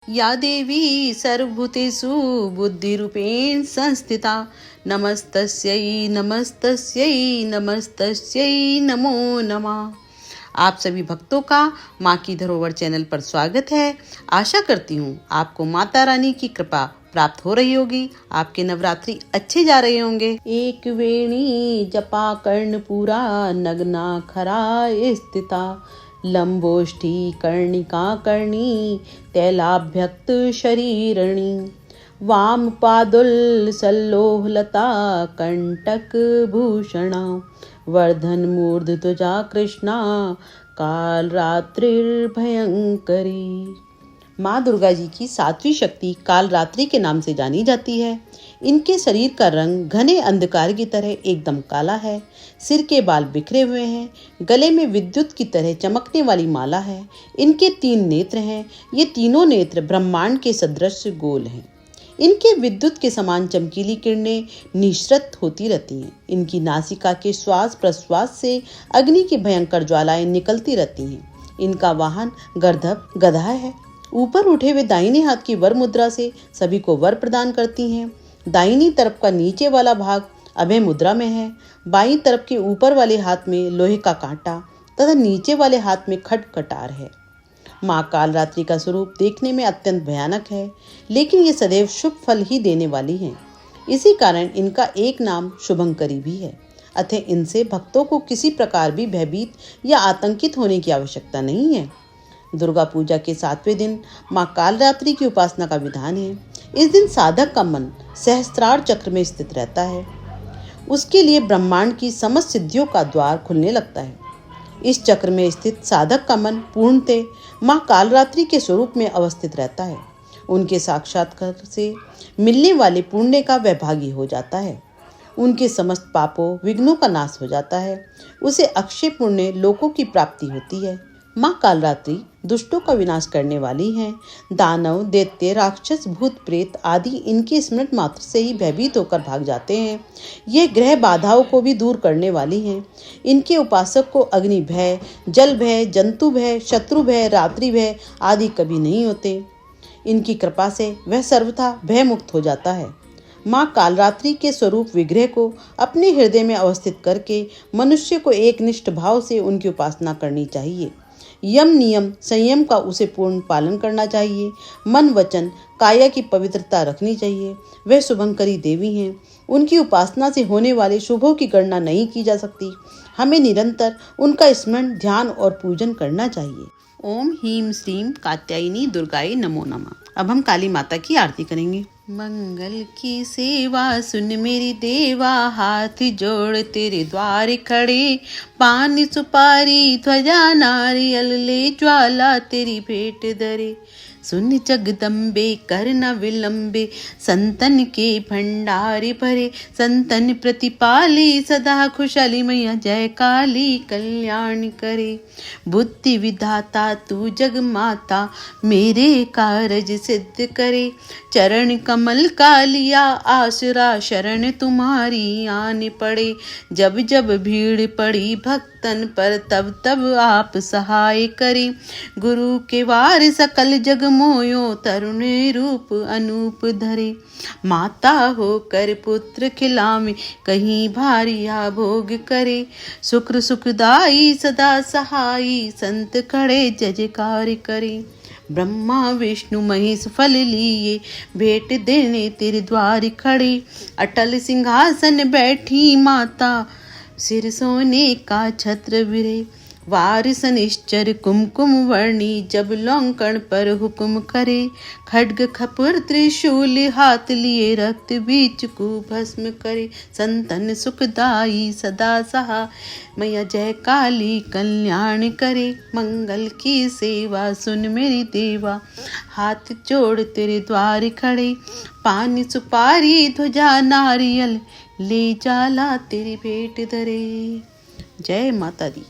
या देवी सर्वभूतेषु बुद्धिरूपेण संस्थिता नमस्तस्यै नमस्तस्यै नमस्तस्यै नमो नमः। आप सभी भक्तों का माँ की धरोहर चैनल पर स्वागत है। आशा करती हूँ आपको माता रानी की कृपा प्राप्त हो रही होगी, आपके नवरात्रि अच्छे जा रहे होंगे। एक वेणी जपा कर्णपूरा नग्ना खरा स्थिता लंबोष्ठी कर्णिका कर्णी तैलाभ्यक्त शरीरणी वाम पादुल सल्लोहलता कंटक भूषणा वर्धन मूर्ध ध्वजा कृष्णा काल रात्रिर्भयंकरी। माँ दुर्गा जी की सातवीं शक्ति काल रात्रि के नाम से जानी जाती है। इनके शरीर का रंग घने अंधकार की तरह एकदम काला है। सिर के बाल बिखरे हुए हैं। गले में विद्युत की तरह चमकने वाली माला है। इनके 3 नेत्र हैं। ये तीनों नेत्र ब्रह्मांड के सदृश गोल हैं। इनके विद्युत के समान चमकीली किरणें निःसृत होती रहती हैं। इनकी नासिका के श्वास प्रश्वास से अग्नि की भयंकर ज्वालाएं निकलती रहती हैं। इनका वाहन गर्दभ गधा है। ऊपर उठे हुए दाहिने हाथ की वर मुद्रा से सभी को वर प्रदान करती हैं। दाहिनी तरफ का नीचे वाला भाग अभय मुद्रा में है। बाईं तरफ के ऊपर वाले हाथ में लोहे का कांटा तथा नीचे वाले हाथ में खड्ग कटार है। माँ कालरात्रि का स्वरूप देखने में अत्यंत भयानक है, लेकिन ये सदैव शुभ फल ही देने वाली हैं। इसी कारण इनका एक नाम शुभंकरी भी है। अतः इनसे भक्तों को किसी प्रकार भी भयभीत या आतंकित होने की आवश्यकता नहीं है। दुर्गा पूजा के 7वें दिन माँ कालरात्रि की उपासना का विधान है। इस दिन साधक का मन सहस्त्रार चक्र में स्थित रहता है। उसके लिए ब्रह्मांड की समस्त सिद्धियों का द्वार खुलने लगता है। इस चक्र में स्थित साधक का मन पूर्णतः माँ कालरात्रि के स्वरूप में अवस्थित रहता है। उनके साक्षात्कार से मिलने वाले पुण्य का वह भागी हो जाता है। उनके समस्त पापों विघ्नों का नाश हो जाता है। उसे अक्षय पुण्य लोकों की प्राप्ति होती है। माँ कालरात्रि दुष्टों का विनाश करने वाली हैं। दानव दैत्य राक्षस भूत प्रेत आदि इनके स्मृत मात्र से ही भयभीत होकर भाग जाते हैं। ये ग्रह बाधाओं को भी दूर करने वाली हैं। इनके उपासक को अग्नि भय, जल भय, जंतु भय, शत्रु भय, रात्रि भय आदि कभी नहीं होते। इनकी कृपा से वह सर्वथा भय मुक्त हो जाता है। माँ कालरात्रि के स्वरूप विग्रह को अपने हृदय में अवस्थित करके मनुष्य को एक निष्ठ भाव से उनकी उपासना करनी चाहिए। यम नियम संयम का उसे पूर्ण पालन करना चाहिए। मन वचन काया की पवित्रता रखनी चाहिए। वह शुभंकरी देवी हैं। उनकी उपासना से होने वाले शुभों की गणना नहीं की जा सकती। हमें निरंतर उनका स्मरण ध्यान और पूजन करना चाहिए। ओम ह्रीं श्रीं कात्यायनी दुर्गाय नमो नमः। अब हम काली माता की आरती करेंगे। मंगल की सेवा सुन मेरी देवा, हाथ जोड़ तेरे द्वार खड़े, पान सुपारी ध्वजा नारियल ले, ज्वाला तेरी भेंट धरे। सुन जगदम्बे कर न विलंबे, संतन के भंडारी भरे, संतन प्रतिपाली सदा खुशहाली मैया जय काली कल्याण करे। बुद्धि विधाता तू जग माता, मेरे कारज सिद्ध करे। चरण कमल का लिया आसरा, शरण तुम्हारी आने पड़े। जब जब भीड़ पड़ी भक्तन पर, तब तब आप सहाय करे। गुरु के वार सकल जग मोयो, तरुण रूप अनूप धरे। माता होकर पुत्र खिलावे, कहीं भारिया भोग करे। शुक्र सुखदाई सदा सहाई, संत खड़े जय जयकार करे। ब्रह्मा विष्णु महेश फल लिए, भेंट देने तेरे द्वार खड़े। अटल सिंहासन बैठी माता, सिर सोने का छत्र विरे। वार सनिश्चर कुमकुम वर्णी, जब लौंकण पर हुक्म करे। खड्ग खपुर त्रिशूल हाथ लिए, रक्त बीच को भस्म करे। संतन सुखदाई सदा सहा, मैया जय काली कल्याण करे। मंगल की सेवा सुन मेरी देवा, हाथ जोड़ तेरे द्वार खड़े। पान सुपारी ध्वजा नारियल, ले जाला तेरी भेंट धरे। जय माता दी।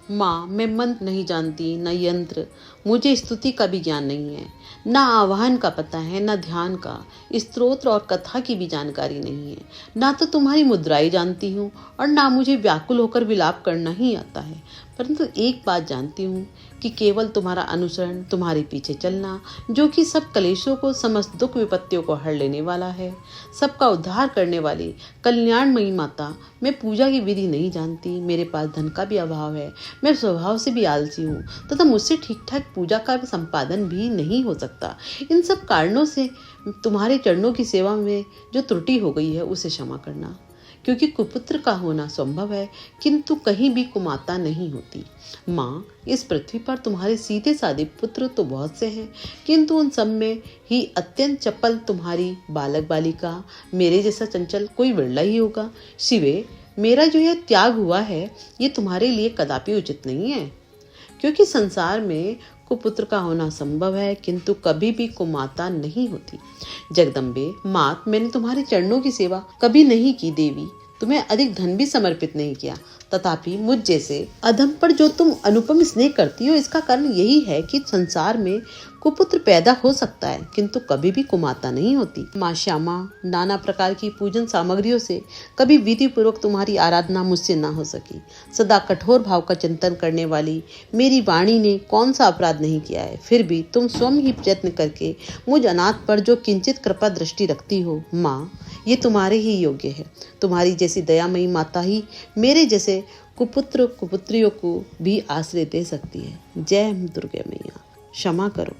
माँ, मैं मंत्र नहीं जानती, न यंत्र, मुझे स्तुति का भी ज्ञान नहीं है, न आवाहन का पता है, न ध्यान का, स्तोत्र और कथा की भी जानकारी नहीं है। ना तो तुम्हारी मुद्राएं जानती हूँ और ना मुझे व्याकुल होकर विलाप करना ही आता है। परंतु एक बात जानती हूँ कि केवल तुम्हारा अनुसरण, तुम्हारे पीछे चलना, जो कि सब क्लेशों को, समस्त दुख विपत्तियों को हर लेने वाला है, सबका उद्धार करने वाली कल्याणमयी माता, मैं पूजा की विधि नहीं जानती, मेरे पास धन का भी अभाव है, मैं स्वभाव से भी आलसी हूँ तथा मुझसे ठीक ठाक पूजा का संपादन भी नहीं हो सकता। इन सब कारणों से तुम्हारे चरणों की सेवा में जो त्रुटि हो गई है उसे क्षमा करना, क्योंकि कुपुत्र का होना संभव है किंतु कहीं भी कुमाता नहीं होती। माँ, इस पृथ्वी पर तुम्हारे सीधे साधे पुत्र तो बहुत से हैं, किंतु उन सब में ही अत्यंत चपल तुम्हारी बालक बालिका, मेरे जैसा चंचल कोई विरला ही होगा। शिवे, मेरा जो यह त्याग हुआ है ये तुम्हारे लिए कदापि उचित नहीं है, क्योंकि संसार में कुपुत्र का होना संभव है किंतु कभी भी कुमाता नहीं होती। जगदम्बे मात, मैंने तुम्हारे चरणों की सेवा कभी नहीं की देवी, तुम्हें अधिक धन भी समर्पित नहीं किया, तथापि मुझ जैसे अधम पर जो तुम अनुपम स्नेह करती हो, इसका कारण यही है कि संसार में कुपुत्र पैदा हो सकता है किंतु कभी भी कुमाता नहीं होती। माँ श्यामा, नाना प्रकार की पूजन सामग्रियों से कभी विधि पूर्वक तुम्हारी आराधना मुझसे ना हो सकी। सदा कठोर भाव का चिंतन करने वाली मेरी वाणी ने कौन सा अपराध नहीं किया है, फिर भी तुम स्वयं ही प्रयत्न करके मुझ अनाथ पर जो किंचित कृपा दृष्टि रखती हो, माँ, ये तुम्हारे ही योग्य है। तुम्हारी जैसी दयामयी माता ही मेरे जैसे कुपुत्र कुपुत्रियों को भी आश्रय दे सकती है। जय दुर्गे मैया, क्षमा करो।